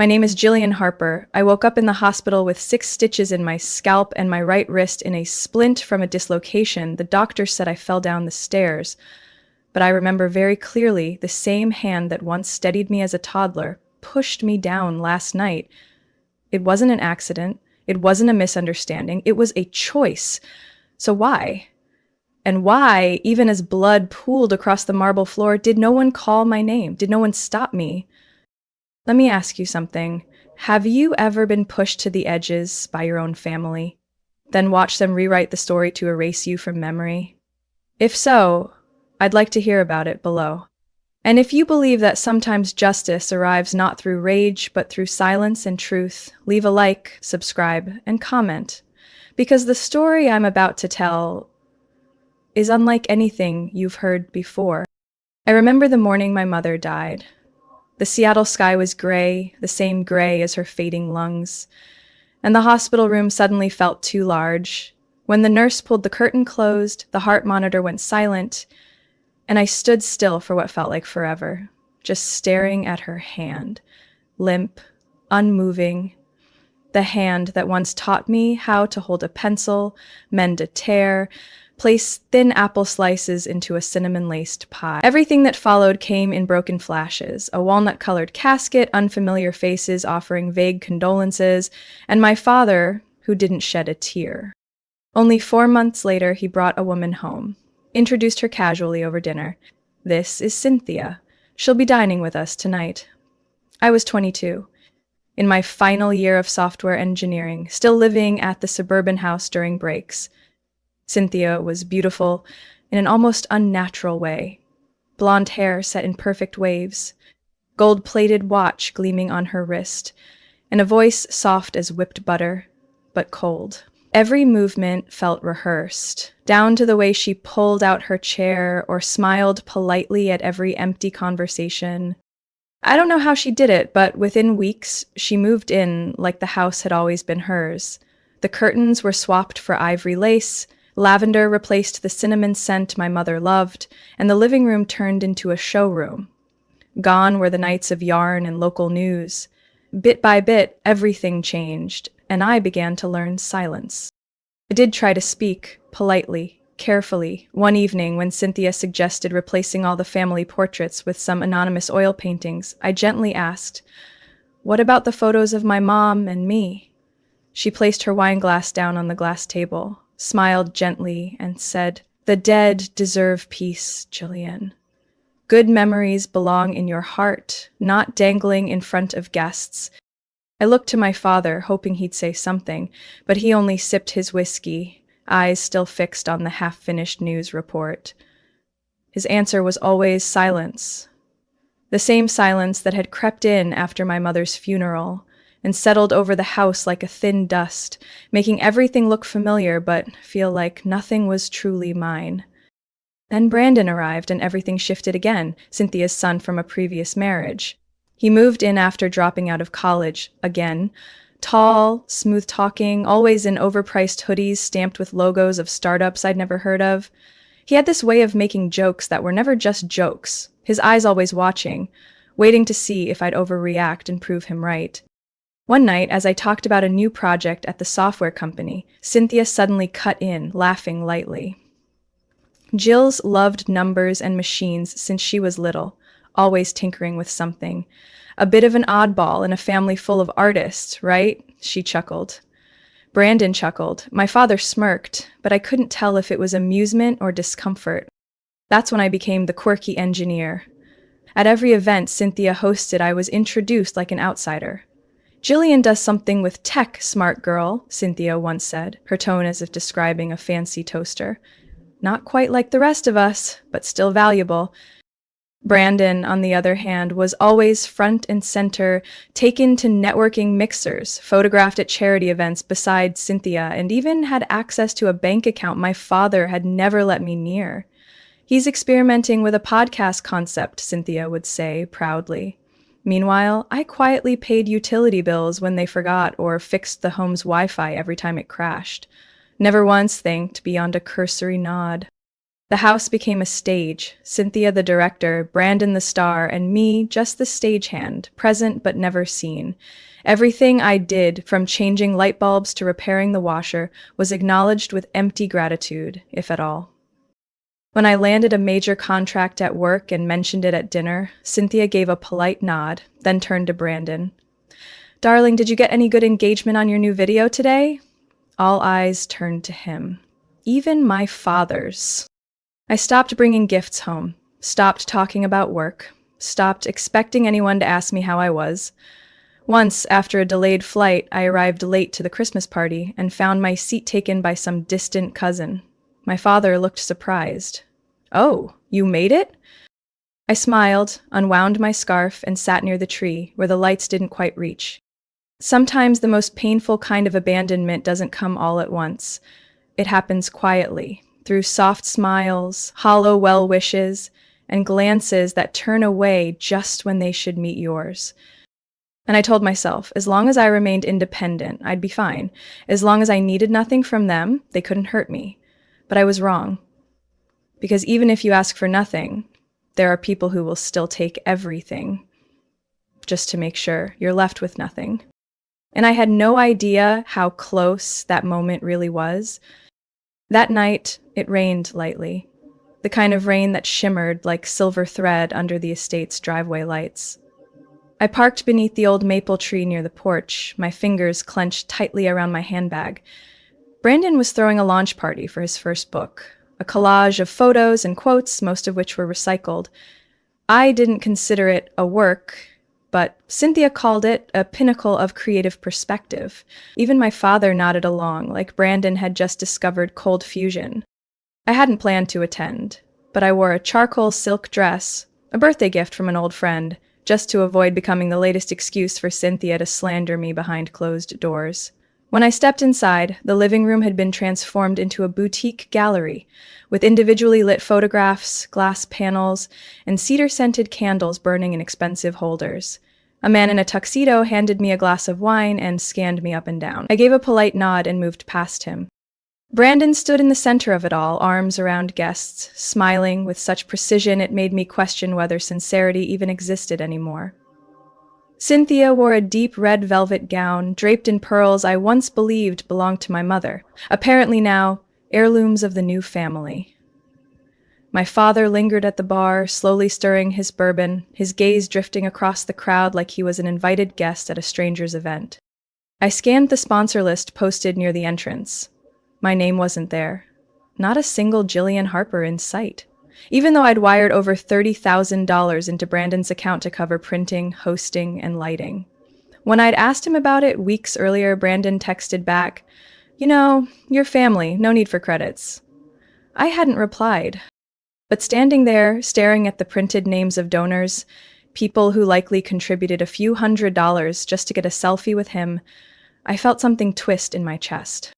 My name is Jillian Harper. I woke up in the hospital with 6 stitches in my scalp and my right wrist in a splint from a dislocation. The doctor said I fell down the stairs. But I remember very clearly the same hand that once steadied me as a toddler pushed me down last night. It wasn't an accident. It wasn't a misunderstanding. It was a choice. So why? And why, even as blood pooled across the marble floor, did no one call my name? Did no one stop me? Let me ask you something. Have you ever been pushed to the edges by your own family, then watched them rewrite the story to erase you from memory? If so, I'd like to hear about it below. And if you believe that sometimes justice arrives not through rage, but through silence and truth, leave a like, subscribe, and comment. Because the story I'm about to tell is unlike anything you've heard before. I remember the morning my mother died. The Seattle sky was gray, the same gray as her fading lungs, and the hospital room suddenly felt too large. When the nurse pulled the curtain closed, the heart monitor went silent, and I stood still for what felt like forever, just staring at her hand, limp, unmoving, the hand that once taught me how to hold a pencil, mend a tear, place thin apple slices into a cinnamon-laced pie. Everything that followed came in broken flashes, a walnut-colored casket, unfamiliar faces offering vague condolences, and my father, who didn't shed a tear. Only 4 months later, he brought a woman home, introduced her casually over dinner. This is Cynthia. She'll be dining with us tonight. I was 22, in my final year of software engineering, still living at the suburban house during breaks. Cynthia was beautiful in an almost unnatural way. Blonde hair set in perfect waves, gold-plated watch gleaming on her wrist, and a voice soft as whipped butter, but cold. Every movement felt rehearsed, down to the way she pulled out her chair or smiled politely at every empty conversation. I don't know how she did it, but within weeks, she moved in like the house had always been hers. The curtains were swapped for ivory lace, lavender replaced the cinnamon scent my mother loved, and the living room turned into a showroom. Gone were the nights of yarn and local news. Bit by bit, everything changed, and I began to learn silence. I did try to speak, politely, carefully. One evening, when Cynthia suggested replacing all the family portraits with some anonymous oil paintings, I gently asked, "What about the photos of my mom and me?" She placed her wine glass down on the glass table, smiled gently, and said, "The dead deserve peace, Jillian. Good memories belong in your heart, not dangling in front of guests." I looked to my father, hoping he'd say something, but he only sipped his whiskey, eyes still fixed on the half-finished news report. His answer was always silence. The same silence that had crept in after my mother's funeral, and settled over the house like a thin dust, making everything look familiar but feel like nothing was truly mine. Then Brandon arrived and everything shifted again, Cynthia's son from a previous marriage. He moved in after dropping out of college, again. Tall, smooth-talking, always in overpriced hoodies stamped with logos of startups I'd never heard of. He had this way of making jokes that were never just jokes, his eyes always watching, waiting to see if I'd overreact and prove him right. One night, as I talked about a new project at the software company, Cynthia suddenly cut in, laughing lightly. Jill's loved numbers and machines since she was little, always tinkering with something. A bit of an oddball in a family full of artists, right? She chuckled. Brandon chuckled. My father smirked, but I couldn't tell if it was amusement or discomfort. That's when I became the quirky engineer. At every event Cynthia hosted, I was introduced like an outsider. "Jillian does something with tech, smart girl," Cynthia once said, her tone as if describing a fancy toaster. "Not quite like the rest of us, but still valuable." Brandon, on the other hand, was always front and center, taken to networking mixers, photographed at charity events beside Cynthia, and even had access to a bank account my father had never let me near. "He's experimenting with a podcast concept," Cynthia would say proudly. Meanwhile, I quietly paid utility bills when they forgot or fixed the home's Wi-Fi every time it crashed. Never once thanked beyond a cursory nod. The house became a stage, Cynthia the director, Brandon the star, and me just the stagehand, present but never seen. Everything I did, from changing light bulbs to repairing the washer, was acknowledged with empty gratitude, if at all. When I landed a major contract at work and mentioned it at dinner, Cynthia gave a polite nod, then turned to Brandon. Darling, did you get any good engagement on your new video today? All eyes turned to him. Even my father's. I stopped bringing gifts home, stopped talking about work, stopped expecting anyone to ask me how I was. Once, after a delayed flight, I arrived late to the Christmas party and found my seat taken by some distant cousin. My father looked surprised. Oh, you made it? I smiled, unwound my scarf, and sat near the tree, where the lights didn't quite reach. Sometimes the most painful kind of abandonment doesn't come all at once. It happens quietly, through soft smiles, hollow well wishes, and glances that turn away just when they should meet yours. And I told myself, as long as I remained independent, I'd be fine. As long as I needed nothing from them, they couldn't hurt me. But I was wrong. Because even if you ask for nothing, there are people who will still take everything, just to make sure you're left with nothing. And I had no idea how close that moment really was. That night, it rained lightly, the kind of rain that shimmered like silver thread under the estate's driveway lights. I parked beneath the old maple tree near the porch, my fingers clenched tightly around my handbag. Brandon was throwing a launch party for his first book, a collage of photos and quotes, most of which were recycled. I didn't consider it a work, but Cynthia called it a pinnacle of creative perspective. Even my father nodded along, like Brandon had just discovered cold fusion. I hadn't planned to attend, but I wore a charcoal silk dress, a birthday gift from an old friend, just to avoid becoming the latest excuse for Cynthia to slander me behind closed doors. When I stepped inside, the living room had been transformed into a boutique gallery, with individually lit photographs, glass panels, and cedar-scented candles burning in expensive holders. A man in a tuxedo handed me a glass of wine and scanned me up and down. I gave a polite nod and moved past him. Brandon stood in the center of it all, arms around guests, smiling with such precision it made me question whether sincerity even existed anymore. Cynthia wore a deep red velvet gown, draped in pearls I once believed belonged to my mother, apparently now heirlooms of the new family. My father lingered at the bar, slowly stirring his bourbon, his gaze drifting across the crowd like he was an invited guest at a stranger's event. I scanned the sponsor list posted near the entrance. My name wasn't there. Not a single Jillian Harper in sight. Even though I'd wired over $30,000 into Brandon's account to cover printing, hosting, and lighting. When I'd asked him about it weeks earlier, Brandon texted back, "You know, your family, no need for credits." I hadn't replied. But standing there, staring at the printed names of donors, people who likely contributed a few $100s just to get a selfie with him, I felt something twist in my chest.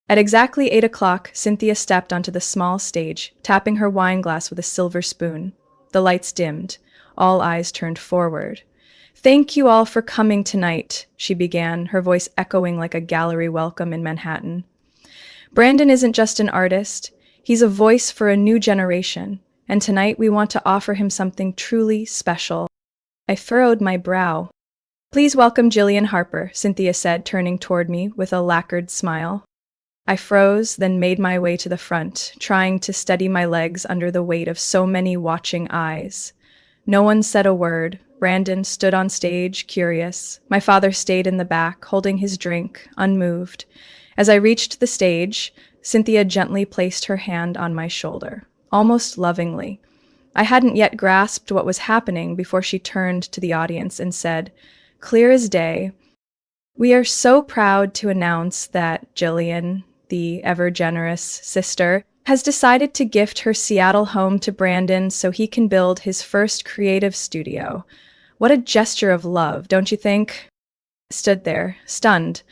At exactly 8 o'clock, Cynthia stepped onto the small stage, tapping her wine glass with a silver spoon. The lights dimmed. All eyes turned forward. "Thank you all for coming tonight," she began, her voice echoing like a gallery welcome in Manhattan. "Brandon isn't just an artist. He's a voice for a new generation, and tonight we want to offer him something truly special." I furrowed my brow. "Please welcome Jillian Harper," Cynthia said, turning toward me with a lacquered smile. I froze, then made my way to the front, trying to steady my legs under the weight of so many watching eyes. No one said a word. Brandon stood on stage, curious. My father stayed in the back, holding his drink, unmoved. As I reached the stage, Cynthia gently placed her hand on my shoulder, almost lovingly. I hadn't yet grasped what was happening before she turned to the audience and said, clear as day, "We are so proud to announce that Jillian, the ever-generous sister, has decided to gift her Seattle home to Brandon so he can build his first creative studio. What a gesture of love, don't you think?" I stood there, stunned.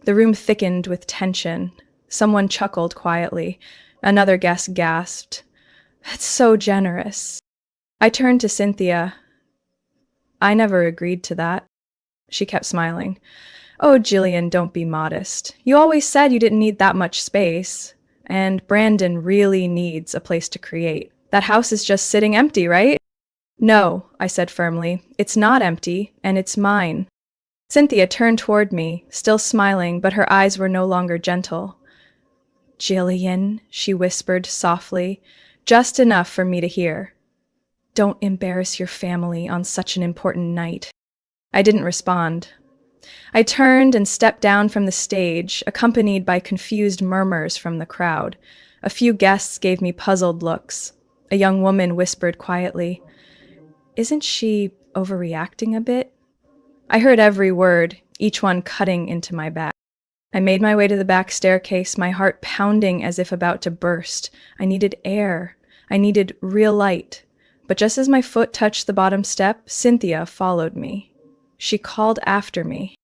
The room thickened with tension. Someone chuckled quietly. Another guest gasped. "That's so generous." I turned to Cynthia. "I never agreed to that." She kept smiling. "Oh, Jillian, don't be modest. You always said you didn't need that much space. And Brandon really needs a place to create. That house is just sitting empty, right? No, I said firmly. It's not empty, and it's mine. Cynthia turned toward me, still smiling, but her eyes were no longer gentle. Jillian, she whispered softly, just enough for me to hear. Don't embarrass your family on such an important night. I didn't respond. I turned and stepped down from the stage, accompanied by confused murmurs from the crowd. A few guests gave me puzzled looks. A young woman whispered quietly, "Isn't she overreacting a bit?" I heard every word, each one cutting into my back. I made my way to the back staircase, my heart pounding as if about to burst. I needed air. I needed real light. But just as my foot touched the bottom step, Cynthia followed me. She called after me.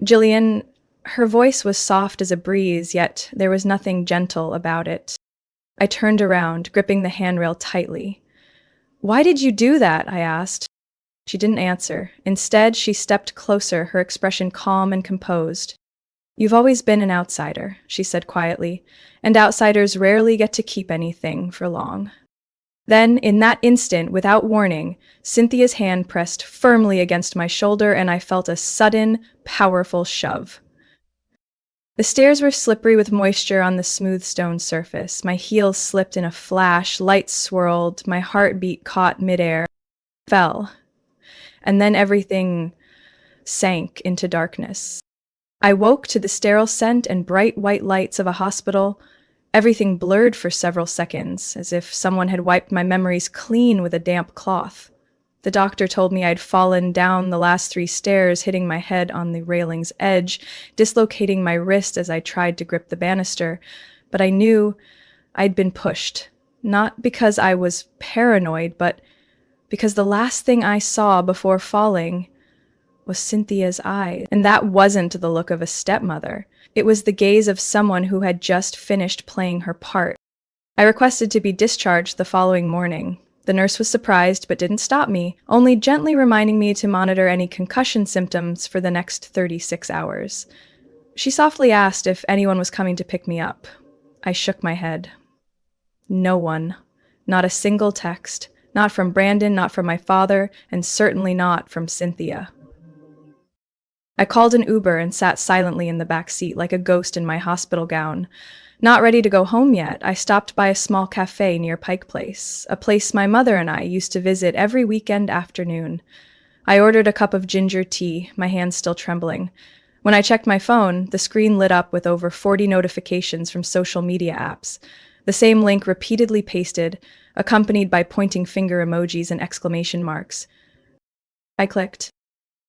Jillian, her voice was soft as a breeze, yet there was nothing gentle about it. I turned around, gripping the handrail tightly. Why did you do that? I asked. She didn't answer. Instead, she stepped closer, her expression calm and composed. You've always been an outsider, she said quietly, and outsiders rarely get to keep anything for long. Then, in that instant, without warning, Cynthia's hand pressed firmly against my shoulder and I felt a sudden, powerful shove. The stairs were slippery with moisture on the smooth stone surface. My heels slipped in a flash, lights swirled, my heartbeat caught midair, fell, and then everything sank into darkness. I woke to the sterile scent and bright white lights of a hospital. Everything blurred for several seconds, as if someone had wiped my memories clean with a damp cloth. The doctor told me I'd fallen down the last 3 stairs, hitting my head on the railing's edge, dislocating my wrist as I tried to grip the banister. But I knew I'd been pushed, not because I was paranoid, but because the last thing I saw before falling was Cynthia's eyes. And that wasn't the look of a stepmother. It was the gaze of someone who had just finished playing her part. I requested to be discharged the following morning. The nurse was surprised but didn't stop me, only gently reminding me to monitor any concussion symptoms for the next 36 hours. She softly asked if anyone was coming to pick me up. I shook my head. No one. Not a single text. Not from Brandon, not from my father, and certainly not from Cynthia. I called an Uber and sat silently in the back seat like a ghost in my hospital gown. Not ready to go home yet, I stopped by a small cafe near Pike Place, a place my mother and I used to visit every weekend afternoon. I ordered a cup of ginger tea, my hands still trembling. When I checked my phone, the screen lit up with over 40 notifications from social media apps. The same link repeatedly pasted, accompanied by pointing finger emojis and exclamation marks. I clicked.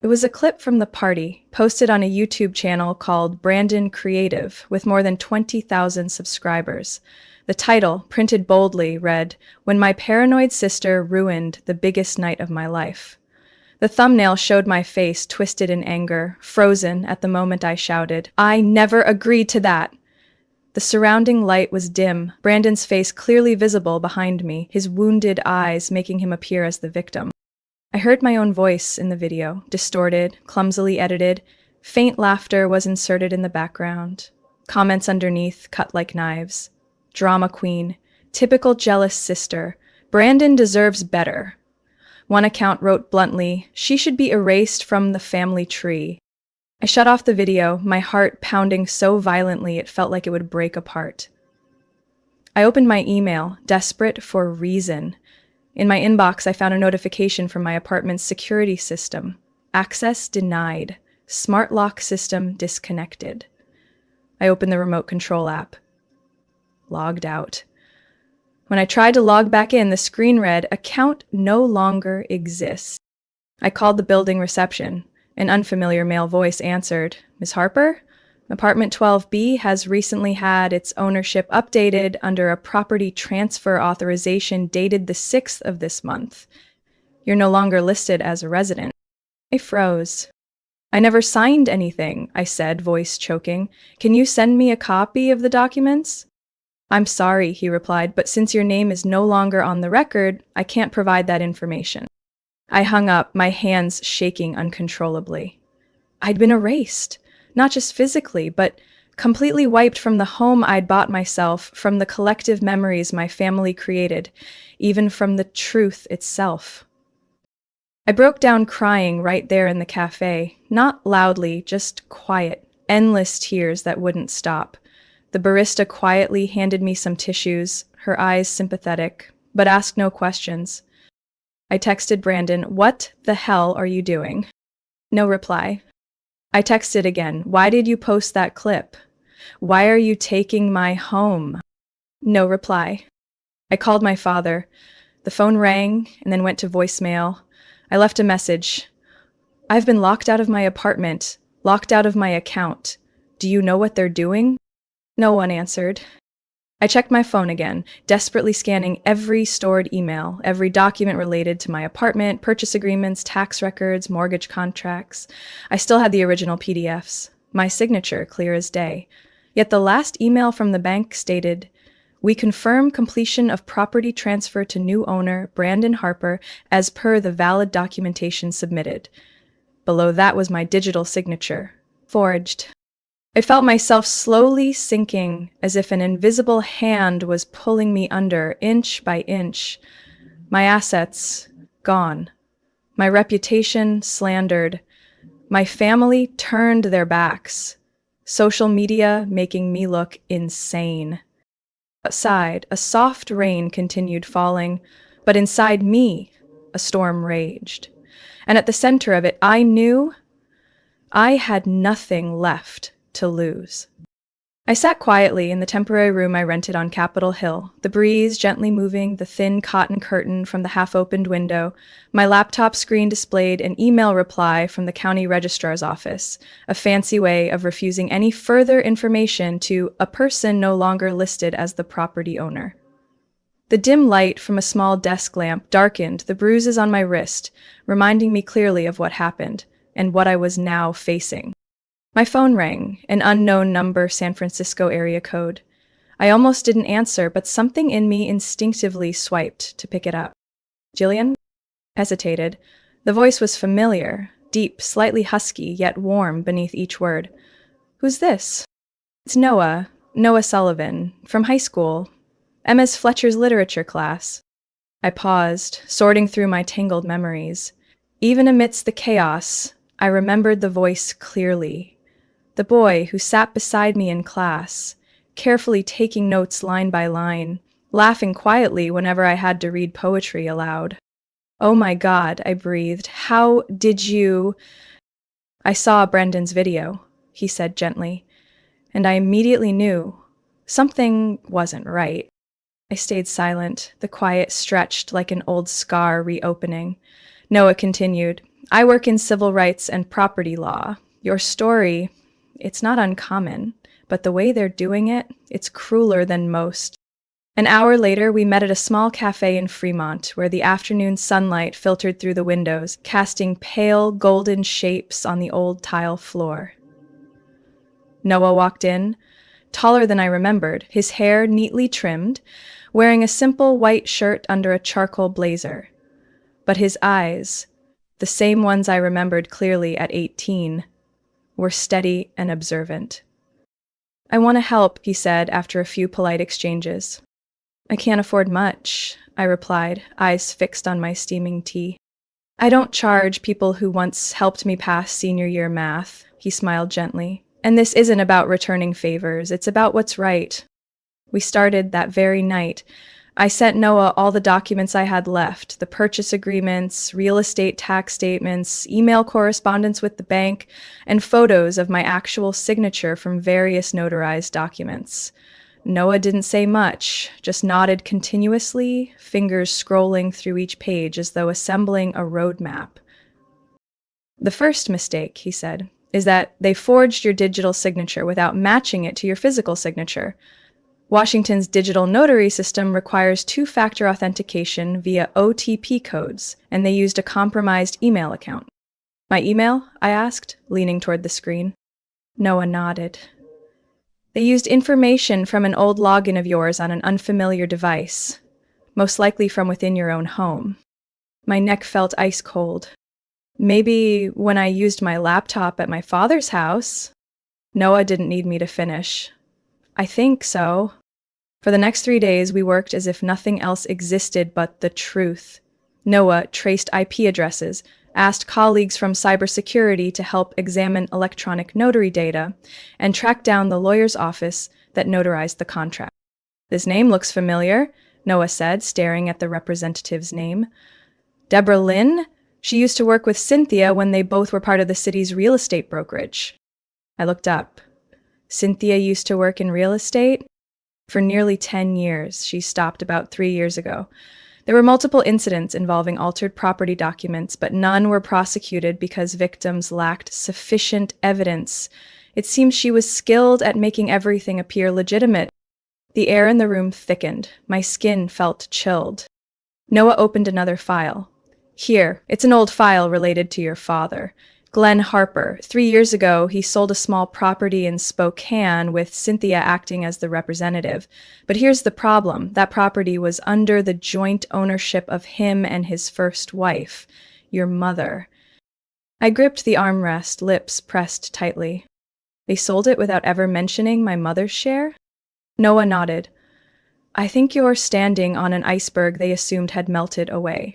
It was a clip from the party, posted on a YouTube channel called Brandon Creative, with more than 20,000 subscribers. The title, printed boldly, read, "When My Paranoid Sister Ruined the Biggest Night of My Life." The thumbnail showed my face twisted in anger, frozen at the moment I shouted, "I never agreed to that!" The surrounding light was dim, Brandon's face clearly visible behind me, his wounded eyes making him appear as the victim. I heard my own voice in the video, distorted, clumsily edited. Faint laughter was inserted in the background. Comments underneath cut like knives. Drama queen. Typical jealous sister. Brandon deserves better. One account wrote bluntly, "She should be erased from the family tree." I shut off the video, my heart pounding so violently it felt like it would break apart. I opened my email, desperate for reason. In my inbox, I found a notification from my apartment's security system. Access denied. Smart lock system disconnected. I opened the remote control app. Logged out. When I tried to log back in, the screen read, "Account no longer exists." I called the building reception. An unfamiliar male voice answered, "Ms. Harper? Apartment 12B has recently had its ownership updated under a property transfer authorization dated the 6th of this month. You're no longer listed as a resident." I froze. "I never signed anything," I said, voice choking. "Can you send me a copy of the documents?" "I'm sorry," he replied, "but since your name is no longer on the record, I can't provide that information." I hung up, my hands shaking uncontrollably. I'd been erased. Not just physically, but completely wiped from the home I'd bought myself, from the collective memories my family created, even from the truth itself. I broke down crying right there in the cafe, not loudly, just quiet, endless tears that wouldn't stop. The barista quietly handed me some tissues, her eyes sympathetic, but asked no questions. I texted Brandon, "What the hell are you doing?" No reply. I texted again, "Why did you post that clip? Why are you taking my home?" No reply. I called my father. The phone rang and then went to voicemail. I left a message. "I've been locked out of my apartment, locked out of my account. Do you know what they're doing?" No one answered. I checked my phone again, desperately scanning every stored email, every document related to my apartment, purchase agreements, tax records, mortgage contracts. I still had the original PDFs, my signature clear as day. Yet the last email from the bank stated, "We confirm completion of property transfer to new owner, Brandon Harper, as per the valid documentation submitted." Below that was my digital signature, forged. I felt myself slowly sinking, as if an invisible hand was pulling me under, inch by inch. My assets gone. My reputation slandered. My family turned their backs. Social media making me look insane. Outside, a soft rain continued falling, but inside me, a storm raged. And at the center of it, I knew I had nothing left to lose. I sat quietly in the temporary room I rented on Capitol Hill, the breeze gently moving the thin cotton curtain from the half-opened window. My laptop screen displayed an email reply from the county registrar's office, a fancy way of refusing any further information to a person no longer listed as the property owner. The dim light from a small desk lamp darkened the bruises on my wrist, reminding me clearly of what happened and what I was now facing. My phone rang, an unknown number, San Francisco area code. I almost didn't answer, but something in me instinctively swiped to pick it up. "Jillian?" Hesitated. The voice was familiar, deep, slightly husky, yet warm beneath each word. "Who's this?" "It's Noah Sullivan, from high school, MS Fletcher's literature class." I paused, sorting through my tangled memories. Even amidst the chaos, I remembered the voice clearly. The boy who sat beside me in class, carefully taking notes line by line, laughing quietly whenever I had to read poetry aloud. "Oh my God," I breathed. "How did you—" "I saw Brendan's video," he said gently, and I immediately knew something wasn't right. I stayed silent, the quiet stretched like an old scar reopening. Noah continued, "I work in civil rights and property law. Your story, it's not uncommon, but the way they're doing it, it's crueler than most." An hour later, we met at a small cafe in Fremont, where the afternoon sunlight filtered through the windows, casting pale, golden shapes on the old tile floor. Noah walked in, taller than I remembered, his hair neatly trimmed, wearing a simple white shirt under a charcoal blazer. But his eyes, the same ones I remembered clearly at 18, were steady and observant. "I want to help," he said after a few polite exchanges. "I can't afford much," I replied, eyes fixed on my steaming tea. "I don't charge people who once helped me pass senior year math," he smiled gently. "And this isn't about returning favors, it's about what's right." We started that very night. I sent Noah all the documents I had left, the purchase agreements, real estate tax statements, email correspondence with the bank, and photos of my actual signature from various notarized documents. Noah didn't say much, just nodded continuously, fingers scrolling through each page as though assembling a roadmap. "The first mistake," he said, "is that they forged your digital signature without matching it to your physical signature. Washington's digital notary system requires two-factor authentication via OTP codes, and they used a compromised email account." "My email?" I asked, leaning toward the screen. Noah nodded. "They used information from an old login of yours on an unfamiliar device, most likely from within your own home." My neck felt ice cold. "Maybe when I used my laptop at my father's house." Noah didn't need me to finish. I think so. For the next 3 days, we worked as if nothing else existed but the truth. Noah traced IP addresses, asked colleagues from cybersecurity to help examine electronic notary data, and tracked down the lawyer's office that notarized the contract. This name looks familiar, Noah said, staring at the representative's name. Deborah Lynn? She used to work with Cynthia when they both were part of the city's real estate brokerage. I looked up. Cynthia used to work in real estate? For nearly 10 years. She stopped about 3 years ago. There were multiple incidents involving altered property documents, but none were prosecuted because victims lacked sufficient evidence. It seems she was skilled at making everything appear legitimate. The air in the room thickened. My skin felt chilled. Noah opened another file. Here, it's an old file related to your father. Glenn Harper. 3 years ago, he sold a small property in Spokane with Cynthia acting as the representative. But here's the problem. That property was under the joint ownership of him and his first wife, your mother. I gripped the armrest, lips pressed tightly. They sold it without ever mentioning my mother's share? Noah nodded. I think you're standing on an iceberg they assumed had melted away.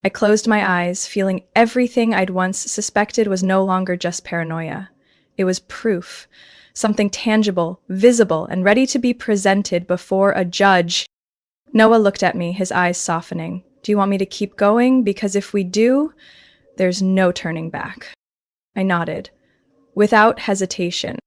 I closed my eyes, feeling everything I'd once suspected was no longer just paranoia. It was proof, something tangible, visible, and ready to be presented before a judge. Noah looked at me, his eyes softening. Do you want me to keep going? Because if we do, there's no turning back. I nodded, without hesitation.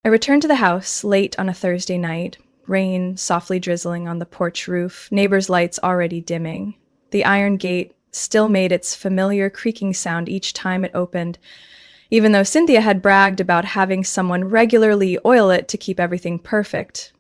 I returned to the house late on a Thursday night, rain softly drizzling on the porch roof, neighbors' lights already dimming. The iron gate still made its familiar creaking sound each time it opened, even though Cynthia had bragged about having someone regularly oil it to keep everything perfect.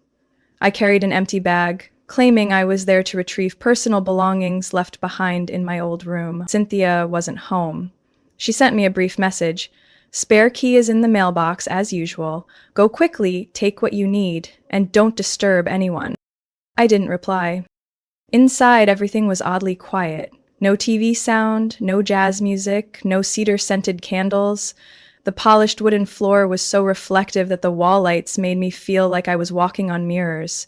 I carried an empty bag, claiming I was there to retrieve personal belongings left behind in my old room. Cynthia wasn't home. She sent me a brief message. Spare key is in the mailbox as usual. Go quickly, take what you need, and don't disturb anyone. I didn't reply. Inside, everything was oddly quiet. No TV sound, no jazz music, no cedar-scented candles. The polished wooden floor was so reflective that the wall lights made me feel like I was walking on mirrors.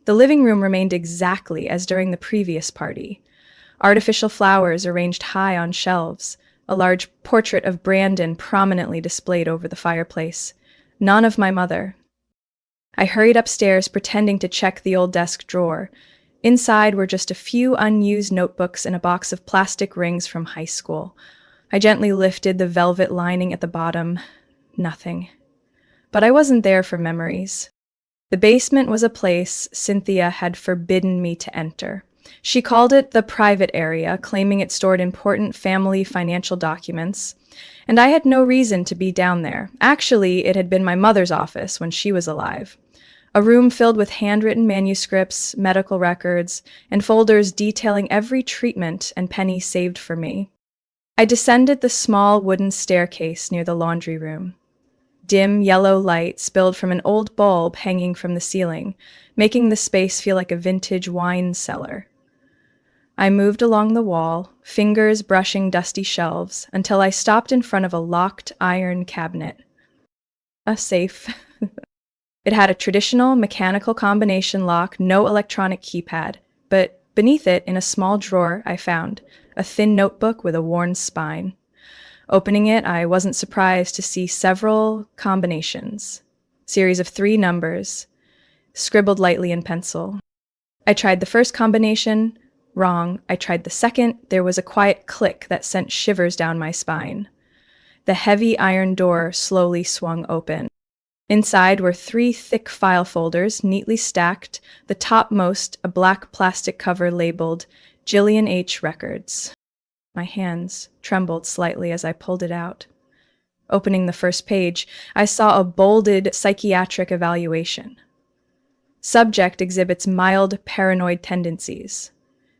The living room remained exactly as during the previous party. Artificial flowers arranged high on shelves, a large portrait of Brandon prominently displayed over the fireplace. None of my mother. I hurried upstairs, pretending to check the old desk drawer. Inside were just a few unused notebooks and a box of plastic rings from high school. I gently lifted the velvet lining at the bottom. Nothing. But I wasn't there for memories. The basement was a place Cynthia had forbidden me to enter. She called it the private area, claiming it stored important family financial documents. And I had no reason to be down there. Actually, it had been my mother's office when she was alive. A room filled with handwritten manuscripts, medical records, and folders detailing every treatment and penny saved for me. I descended the small wooden staircase near the laundry room. Dim yellow light spilled from an old bulb hanging from the ceiling, making the space feel like a vintage wine cellar. I moved along the wall, fingers brushing dusty shelves, until I stopped in front of a locked iron cabinet. A safe. It had a traditional mechanical combination lock, no electronic keypad, but beneath it, in a small drawer, I found a thin notebook with a worn spine. Opening it, I wasn't surprised to see several combinations, series of 3 numbers, scribbled lightly in pencil. I tried the first combination, wrong. I tried the second, there was a quiet click that sent shivers down my spine. The heavy iron door slowly swung open. Inside were 3 thick file folders, neatly stacked, the topmost a black plastic cover labeled Jillian H. Records. My hands trembled slightly as I pulled it out. Opening the first page, I saw a bolded psychiatric evaluation. Subject exhibits mild paranoid tendencies.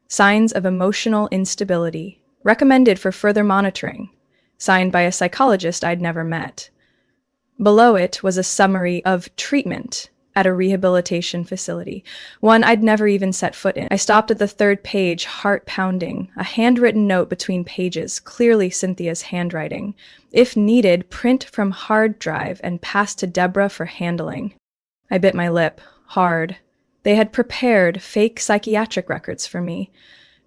Signs of emotional instability. Recommended for further monitoring. Signed by a psychologist I'd never met. Below it was a summary of treatment. at a rehabilitation facility, one I'd never even set foot in. I stopped at the third page, heart pounding, a handwritten note between pages, clearly Cynthia's handwriting. If needed, print from hard drive and pass to Deborah for handling. I bit my lip, hard. They had prepared fake psychiatric records for me.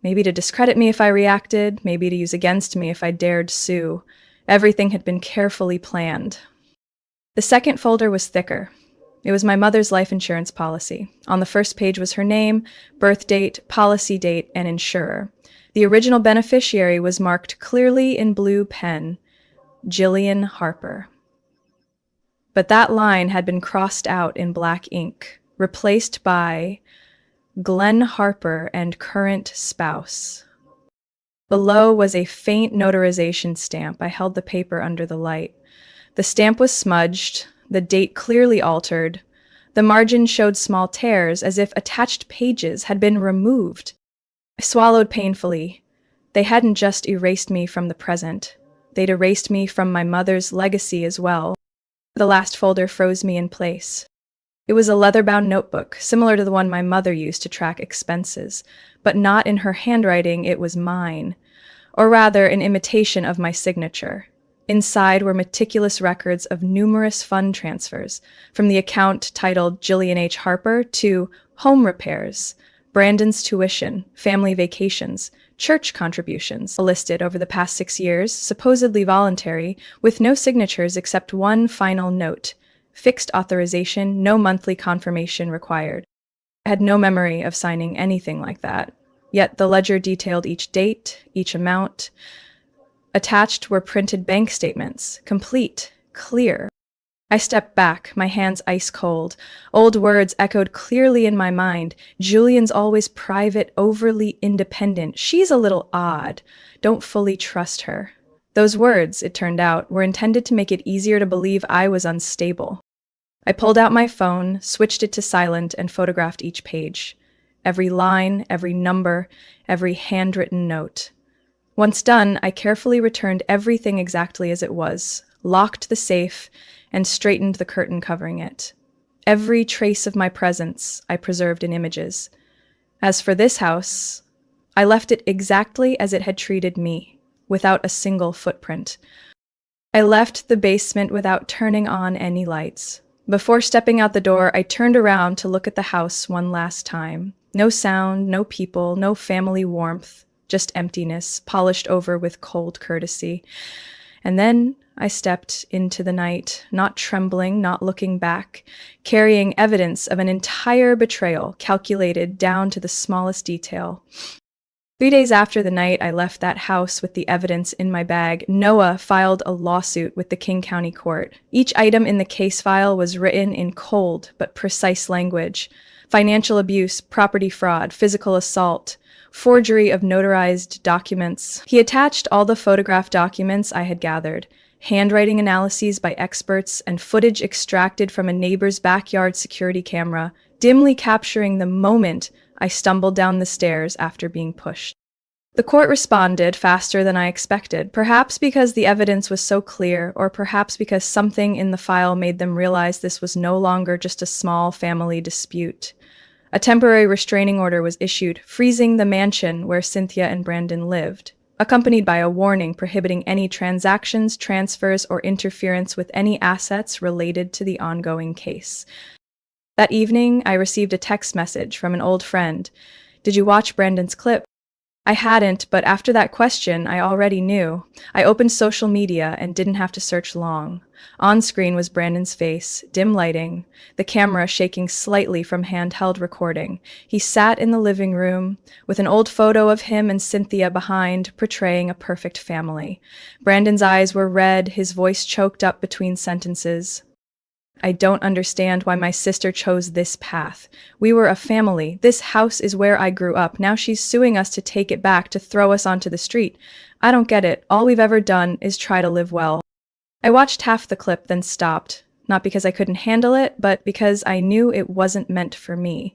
Maybe to discredit me if I reacted, maybe to use against me if I dared sue. Everything had been carefully planned. The second folder was thicker. It was my mother's life insurance policy. On the first page was her name, birth date, policy date, and insurer. The original beneficiary was marked clearly in blue pen, Jillian Harper. But that line had been crossed out in black ink, replaced by Glenn Harper and current spouse. Below was a faint notarization stamp. I held the paper under the light. The stamp was smudged, the date clearly altered. The margin showed small tears, as if attached pages had been removed. I swallowed painfully. They hadn't just erased me from the present. They'd erased me from my mother's legacy as well. The last folder froze me in place. It was a leather-bound notebook, similar to the one my mother used to track expenses, but not in her handwriting, it was mine. Or rather, an imitation of my signature. Inside were meticulous records of numerous fund transfers, from the account titled Jillian H. Harper to home repairs, Brandon's tuition, family vacations, church contributions, listed over the past 6 years, supposedly voluntary, with no signatures except one final note. Fixed authorization, no monthly confirmation required. I had no memory of signing anything like that. Yet the ledger detailed each date, each amount. Attached were printed bank statements, complete, clear. I stepped back, my hands ice cold. Old words echoed clearly in my mind. Julian's always private, overly independent. She's a little odd. Don't fully trust her. Those words, it turned out, were intended to make it easier to believe I was unstable. I pulled out my phone, switched it to silent, and photographed each page. Every line, every number, every handwritten note. Once done, I carefully returned everything exactly as it was, locked the safe, and straightened the curtain covering it. Every trace of my presence I preserved in images. As for this house, I left it exactly as it had treated me, without a single footprint. I left the basement without turning on any lights. Before stepping out the door, I turned around to look at the house one last time. No sound, no people, no family warmth, just emptiness, polished over with cold courtesy. And then I stepped into the night, not trembling, not looking back, carrying evidence of an entire betrayal, calculated down to the smallest detail. 3 days after the night I left that house with the evidence in my bag, Noah filed a lawsuit with the King County Court. Each item in the case file was written in cold but precise language. Financial abuse, property fraud, physical assault, forgery of notarized documents. He attached all the photographed documents I had gathered, handwriting analyses by experts, and footage extracted from a neighbor's backyard security camera, dimly capturing the moment I stumbled down the stairs after being pushed. The court responded faster than I expected, perhaps because the evidence was so clear, or perhaps because something in the file made them realize this was no longer just a small family dispute. A temporary restraining order was issued, freezing the mansion where Cynthia and Brandon lived, accompanied by a warning prohibiting any transactions, transfers, or interference with any assets related to the ongoing case. That evening, I received a text message from an old friend. "Did you watch Brandon's clip?" I hadn't, but after that question, I already knew. I opened social media and didn't have to search long. On screen was Brandon's face, dim lighting, the camera shaking slightly from handheld recording. He sat in the living room, with an old photo of him and Cynthia behind, portraying a perfect family. Brandon's eyes were red, his voice choked up between sentences. "I don't understand why my sister chose this path. We were a family. This house is where I grew up. Now she's suing us to take it back, to throw us onto the street. I don't get it. All we've ever done is try to live well." I watched half the clip, then stopped. Not because I couldn't handle it, but because I knew it wasn't meant for me.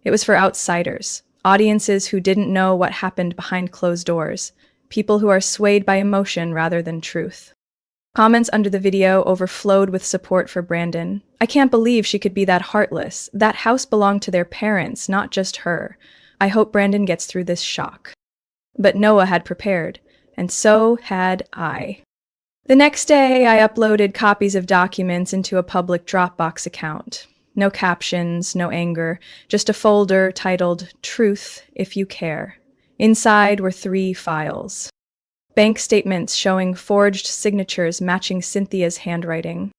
It was for outsiders, audiences who didn't know what happened behind closed doors, people who are swayed by emotion rather than truth. Comments under the video overflowed with support for Brandon. I can't believe she could be that heartless. That house belonged to their parents, not just her. I hope Brandon gets through this shock. But Noah had prepared, and so had I. The next day, I uploaded copies of documents into a public Dropbox account. No captions, no anger, just a folder titled Truth If You Care. Inside were 3 files. Bank statements showing forged signatures matching Cynthia's handwriting.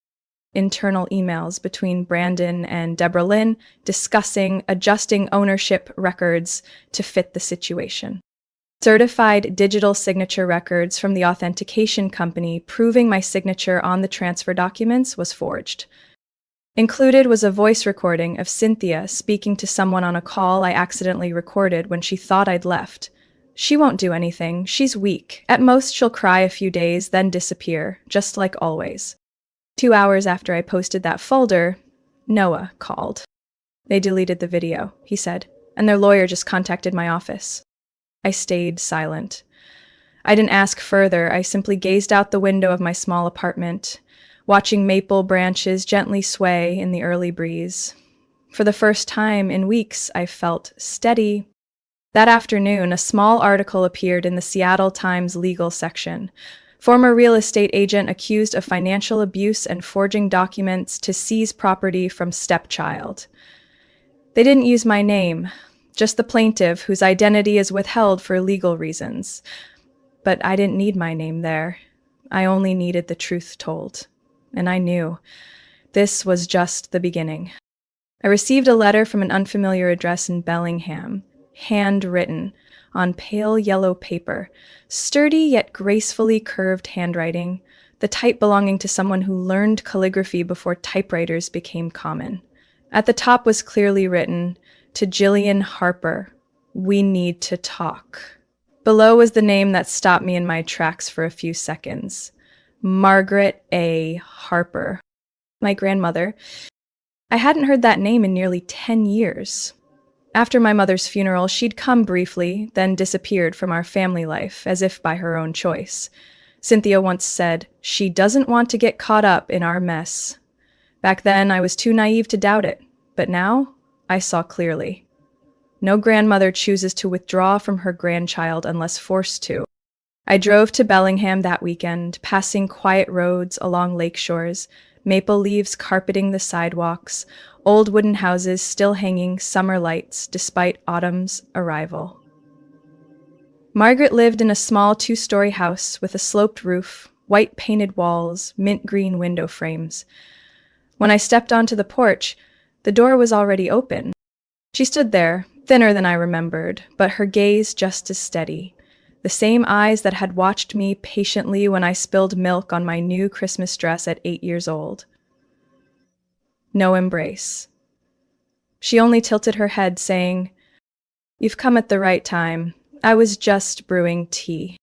Internal emails between Brandon and Deborah Lynn discussing adjusting ownership records to fit the situation. Certified digital signature records from the authentication company proving my signature on the transfer documents was forged. Included was a voice recording of Cynthia speaking to someone on a call I accidentally recorded when she thought I'd left. She won't do anything. She's weak. At most, she'll cry a few days, then disappear, just like always. 2 hours after I posted that folder, Noah called. They deleted the video, he said, and their lawyer just contacted my office. I stayed silent. I didn't ask further. I simply gazed out the window of my small apartment, watching maple branches gently sway in the early breeze. For the first time in weeks, I felt steady. That afternoon, a small article appeared in the Seattle Times legal section. Former real estate agent accused of financial abuse and forging documents to seize property from stepchild. They didn't use my name, just the plaintiff whose identity is withheld for legal reasons. But I didn't need my name there. I only needed the truth told. And I knew this was just the beginning. I received a letter from an unfamiliar address in Bellingham, handwritten on pale yellow paper, sturdy yet gracefully curved handwriting, the type belonging to someone who learned calligraphy before typewriters became common. At the top was clearly written, "To Jillian Harper, we need to talk." Below was the name that stopped me in my tracks for a few seconds. Margaret A. Harper. My grandmother. I hadn't heard that name in nearly 10 years. After my mother's funeral, she'd come briefly, then disappeared from our family life, as if by her own choice. Cynthia once said, "She doesn't want to get caught up in our mess." Back then, I was too naive to doubt it, but now I saw clearly. No grandmother chooses to withdraw from her grandchild unless forced to. I drove to Bellingham that weekend, passing quiet roads along lake shores, maple leaves carpeting the sidewalks, old wooden houses still hanging summer lights despite autumn's arrival. Margaret lived in a small 2-story house with a sloped roof, white painted walls, mint green window frames. When I stepped onto the porch, the door was already open. She stood there, thinner than I remembered, but her gaze just as steady. The same eyes that had watched me patiently when I spilled milk on my new Christmas dress at 8 years old. No embrace. She only tilted her head, saying, "You've come at the right time. I was just brewing tea."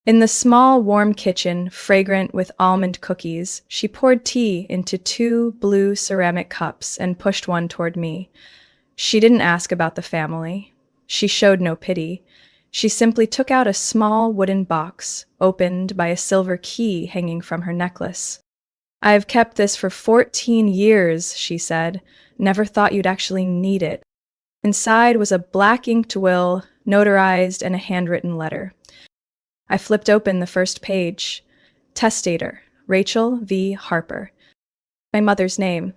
In the small, warm kitchen, fragrant with almond cookies, she poured tea into 2 blue ceramic cups and pushed one toward me. She didn't ask about the family. She showed no pity. She simply took out a small wooden box, opened by a silver key hanging from her necklace. "I've kept this for 14 years, she said. "Never thought you'd actually need it." Inside was a black-inked will, notarized, and a handwritten letter. I flipped open the first page. Testator, Rachel V. Harper. My mother's name.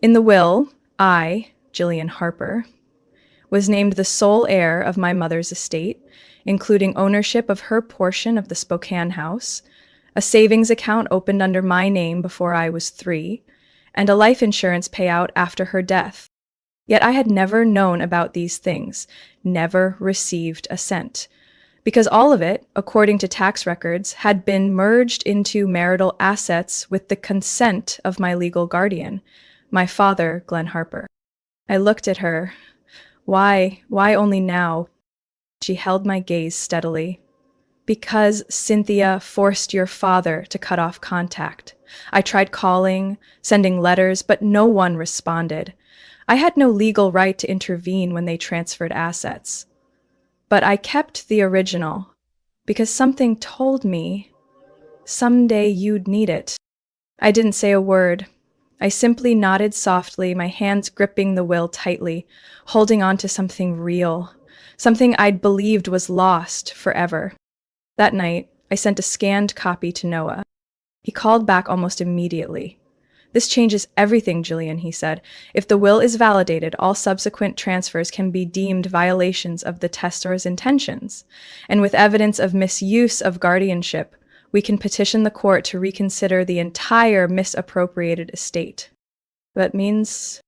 In the will, I, Jillian Harper, was named the sole heir of my mother's estate, including ownership of her portion of the Spokane house, a savings account opened under my name before I was 3, and a life insurance payout after her death. Yet I had never known about these things, never received a cent, because all of it, according to tax records, had been merged into marital assets with the consent of my legal guardian, my father, Glenn Harper. I looked at her. Why only now? She held my gaze steadily. "Because Cynthia forced your father to cut off contact. I tried calling, sending letters, but no one responded. I had no legal right to intervene when they transferred assets. But I kept the original, because something told me Someday you'd need it. I didn't say a word. I simply nodded softly, my hands gripping the will tightly, holding on to something real, something I'd believed was lost forever. That night, I sent a scanned copy to Noah. He called back almost immediately. "This changes everything, Jillian," he said. "If the will is validated, all subsequent transfers can be deemed violations of the testor's intentions. And with evidence of misuse of guardianship, we can petition the court to reconsider the entire misappropriated estate." That means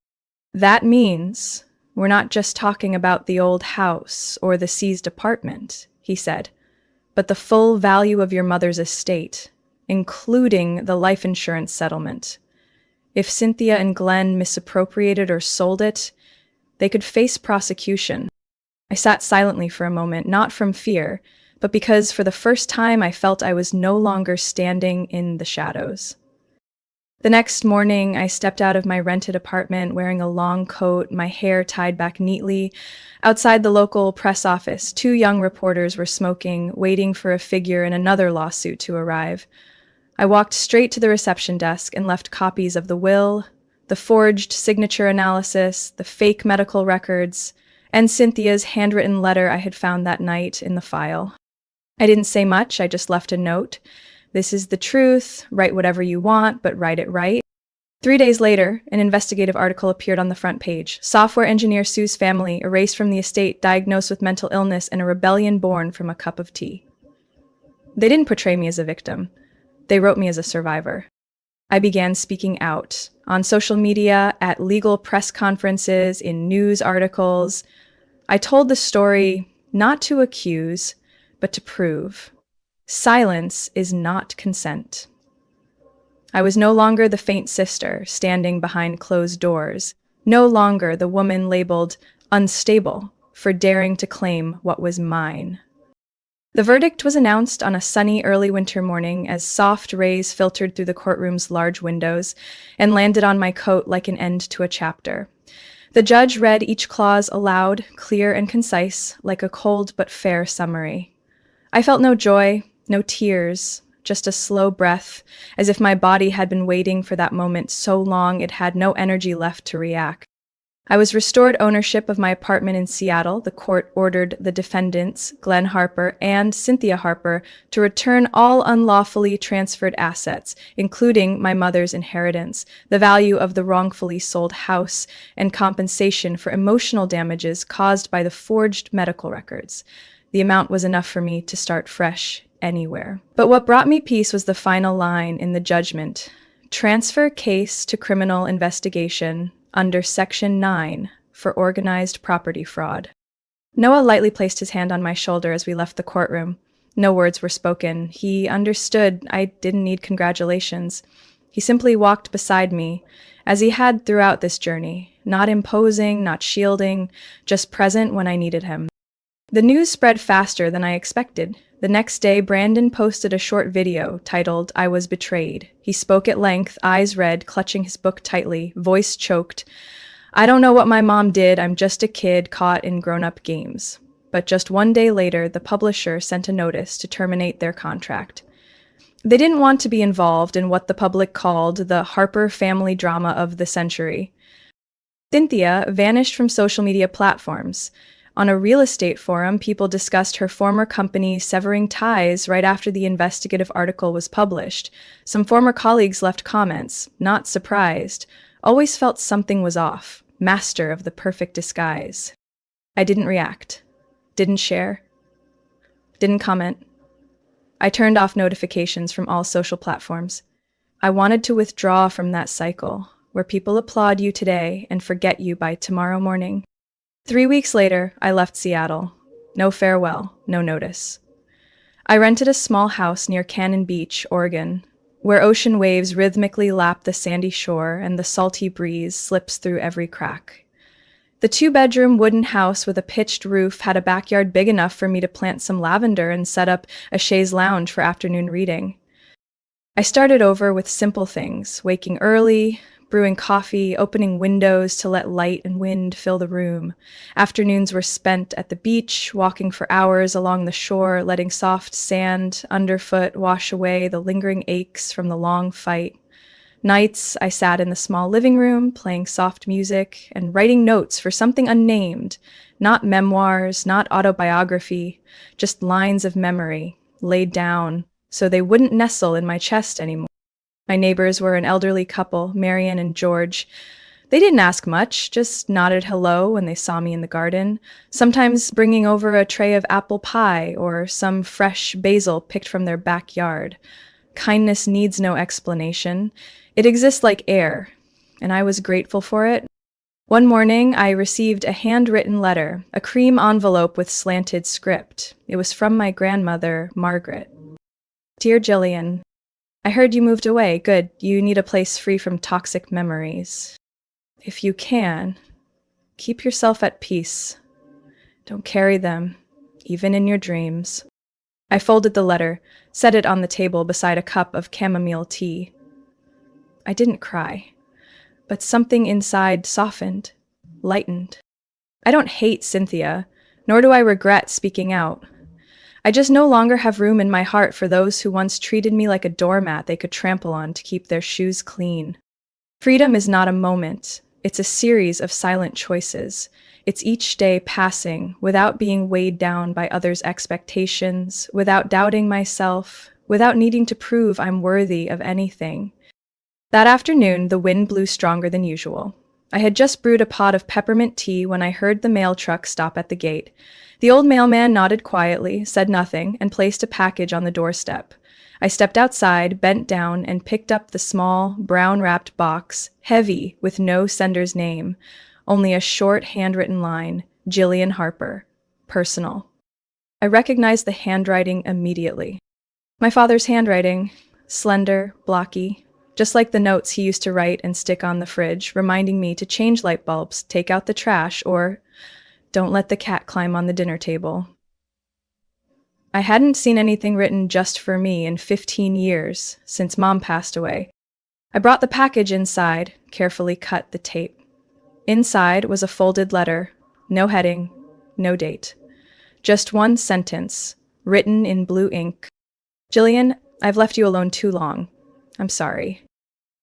we're not just talking about the old house or the seized apartment, he said, but the full value of your mother's estate, including the life insurance settlement. If Cynthia and Glenn misappropriated or sold it, they could face prosecution. I sat silently for a moment, not from fear, but because for the first time I felt I was no longer standing in the shadows. The next morning, I stepped out of my rented apartment wearing a long coat, my hair tied back neatly. Outside the local press office, 2 young reporters were smoking, waiting for a figure in another lawsuit to arrive. I walked straight to the reception desk and left copies of the will, the forged signature analysis, the fake medical records, and Cynthia's handwritten letter I had found that night in the file. I didn't say much, I just left a note. "This is the truth, write whatever you want, but write it right." 3 days later, an investigative article appeared on the front page. Software engineer Sue's family erased from the estate, diagnosed with mental illness and a rebellion born from a cup of tea. They didn't portray me as a victim. They wrote me as a survivor. I began speaking out on social media, at legal press conferences, in news articles. I told the story not to accuse, but to prove. Silence is not consent. I was no longer the faint sister standing behind closed doors, no longer the woman labeled unstable for daring to claim what was mine. The verdict was announced on a sunny early winter morning as soft rays filtered through the courtroom's large windows and landed on my coat like an end to a chapter. The judge read each clause aloud, clear and concise, like a cold but fair summary. I felt no joy, no tears, just a slow breath, as if my body had been waiting for that moment so long it had no energy left to react. I was restored ownership of my apartment in Seattle. The court ordered the defendants, Glenn Harper and Cynthia Harper, to return all unlawfully transferred assets, including my mother's inheritance, the value of the wrongfully sold house, and compensation for emotional damages caused by the forged medical records. The amount was enough for me to start fresh anywhere. But what brought me peace was the final line in the judgment. Transfer case to criminal investigation under Section 9 for organized property fraud. Noah lightly placed his hand on my shoulder as we left the courtroom. No words were spoken. He understood I didn't need congratulations. He simply walked beside me, as he had throughout this journey, not imposing, not shielding, just present when I needed him. The news spread faster than I expected. The next day, Brandon posted a short video titled, "I Was Betrayed." He spoke at length, eyes red, clutching his book tightly, voice choked. "I don't know what my mom did, I'm just a kid caught in grown-up games." But just 1 day later, the publisher sent a notice to terminate their contract. They didn't want to be involved in what the public called the Harper family drama of the century. Cynthia vanished from social media platforms. On a real estate forum, people discussed her former company severing ties right after the investigative article was published. Some former colleagues left comments, not surprised, always felt something was off, master of the perfect disguise. I didn't react, didn't share, didn't comment. I turned off notifications from all social platforms. I wanted to withdraw from that cycle, where people applaud you today and forget you by tomorrow morning. 3 weeks later, I left Seattle. No farewell, no notice. I rented a small house near Cannon Beach, Oregon, where ocean waves rhythmically lap the sandy shore and the salty breeze slips through every crack. The 2-bedroom wooden house with a pitched roof had a backyard big enough for me to plant some lavender and set up a chaise lounge for afternoon reading. I started over with simple things, waking early, brewing coffee, opening windows to let light and wind fill the room. Afternoons were spent at the beach, walking for hours along the shore, letting soft sand underfoot wash away the lingering aches from the long fight. Nights, I sat in the small living room, playing soft music and writing notes for something unnamed, not memoirs, not autobiography, just lines of memory, laid down so they wouldn't nestle in my chest anymore. My neighbors were an elderly couple, Marian and George. They didn't ask much, just nodded hello when they saw me in the garden, sometimes bringing over a tray of apple pie or some fresh basil picked from their backyard. Kindness needs no explanation. It exists like air, and I was grateful for it. One morning, I received a handwritten letter, a cream envelope with slanted script. It was from my grandmother, Margaret. Dear Jillian, I heard you moved away. Good. You need a place free from toxic memories. If you can, keep yourself at peace. Don't carry them, even in your dreams. I folded the letter, set it on the table beside a cup of chamomile tea. I didn't cry, but something inside softened, lightened. I don't hate Cynthia, nor do I regret speaking out. I just no longer have room in my heart for those who once treated me like a doormat they could trample on to keep their shoes clean. Freedom is not a moment. It's a series of silent choices. It's each day passing without being weighed down by others' expectations, without doubting myself, without needing to prove I'm worthy of anything. That afternoon, the wind blew stronger than usual. I had just brewed a pot of peppermint tea when I heard the mail truck stop at the gate. The old mailman nodded quietly, said nothing, and placed a package on the doorstep. I stepped outside, bent down, and picked up the small, brown-wrapped box, heavy, with no sender's name, only a short, handwritten line, Jillian Harper, personal. I recognized the handwriting immediately. My father's handwriting, slender, blocky, just like the notes he used to write and stick on the fridge, reminding me to change light bulbs, take out the trash, or don't let the cat climb on the dinner table. I hadn't seen anything written just for me in 15 years, since Mom passed away. I brought the package inside, carefully cut the tape. Inside was a folded letter, no heading, no date. Just one sentence, written in blue ink. Jillian, I've left you alone too long. I'm sorry.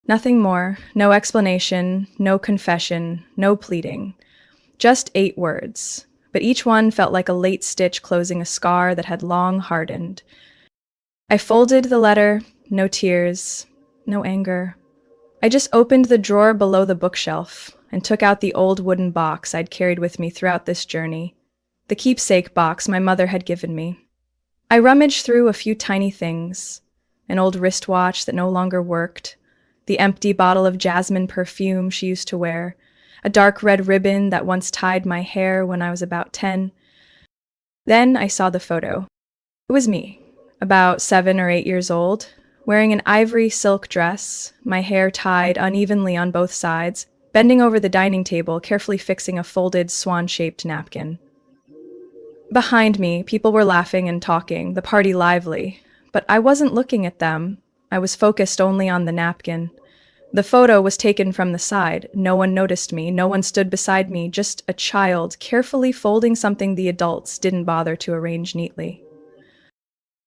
Nothing more, no explanation, no confession, no pleading. Just 8 words, but each one felt like a late stitch closing a scar that had long hardened. I folded the letter, no tears, no anger. I just opened the drawer below the bookshelf and took out the old wooden box I'd carried with me throughout this journey, the keepsake box my mother had given me. I rummaged through a few tiny things, an old wristwatch that no longer worked, the empty bottle of jasmine perfume she used to wear, a dark red ribbon that once tied my hair when I was about 10. Then I saw the photo. It was me, about 7 or 8 years old, wearing an ivory silk dress, my hair tied unevenly on both sides, bending over the dining table, carefully fixing a folded swan-shaped napkin. Behind me, people were laughing and talking, the party lively, but I wasn't looking at them. I was focused only on the napkin. The photo was taken from the side. No one noticed me. No one stood beside me. Just a child carefully folding something the adults didn't bother to arrange neatly.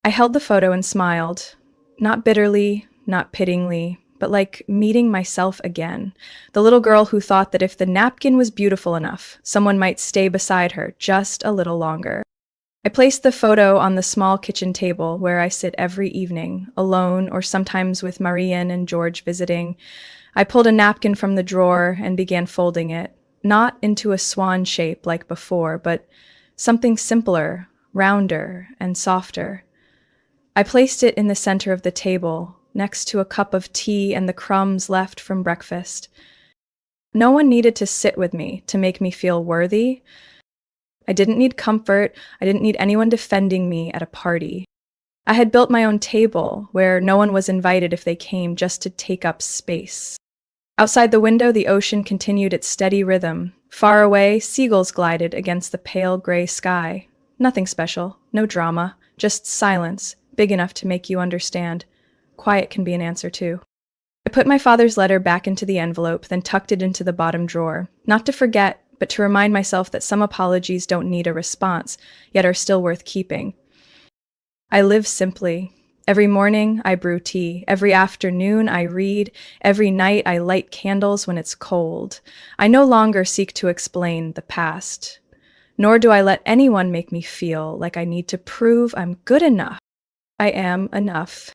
I held the photo and smiled, not bitterly, not pityingly, but like meeting myself again. The little girl who thought that if the napkin was beautiful enough, someone might stay beside her just a little longer. I placed the photo on the small kitchen table where I sit every evening, alone or sometimes with Marianne and George visiting. I pulled a napkin from the drawer and began folding it, not into a swan shape like before, but something simpler, rounder, and softer. I placed it in the center of the table, next to a cup of tea and the crumbs left from breakfast. No one needed to sit with me to make me feel worthy. I didn't need comfort. I didn't need anyone defending me at a party. I had built my own table where no one was invited if they came just to take up space. Outside the window, the ocean continued its steady rhythm. Far away, seagulls glided against the pale gray sky. Nothing special, no drama, just silence, big enough to make you understand. Quiet can be an answer too. I put my father's letter back into the envelope, then tucked it into the bottom drawer, not to forget, but to remind myself that some apologies don't need a response, yet are still worth keeping. I live simply. Every morning I brew tea. Every afternoon I read. Every night I light candles when it's cold. I no longer seek to explain the past, nor do I let anyone make me feel like I need to prove I'm good enough. I am enough.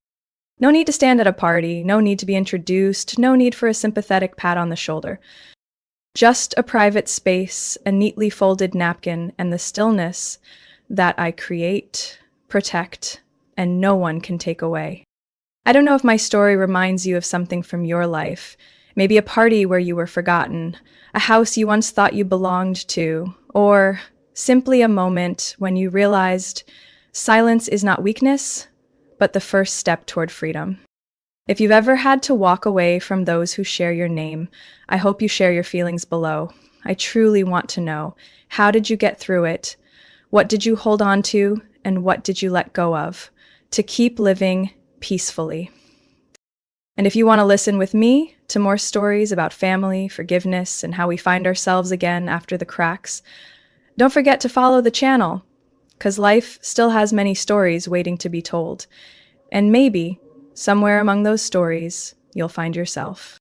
No need to stand at a party, no need to be introduced, no need for a sympathetic pat on the shoulder. Just a private space, a neatly folded napkin, and the stillness that I create, protect, and no one can take away. I don't know if my story reminds you of something from your life. Maybe a party where you were forgotten, a house you once thought you belonged to, or simply a moment when you realized silence is not weakness, but the first step toward freedom. If you've ever had to walk away from those who share your name, I hope you share your feelings below. I truly want to know, how did you get through it? What did you hold on to, and what did you let go of to keep living peacefully? And if you want to listen with me to more stories about family, forgiveness, and how we find ourselves again after the cracks, don't forget to follow the channel, because life still has many stories waiting to be told. And maybe, somewhere among those stories, you'll find yourself.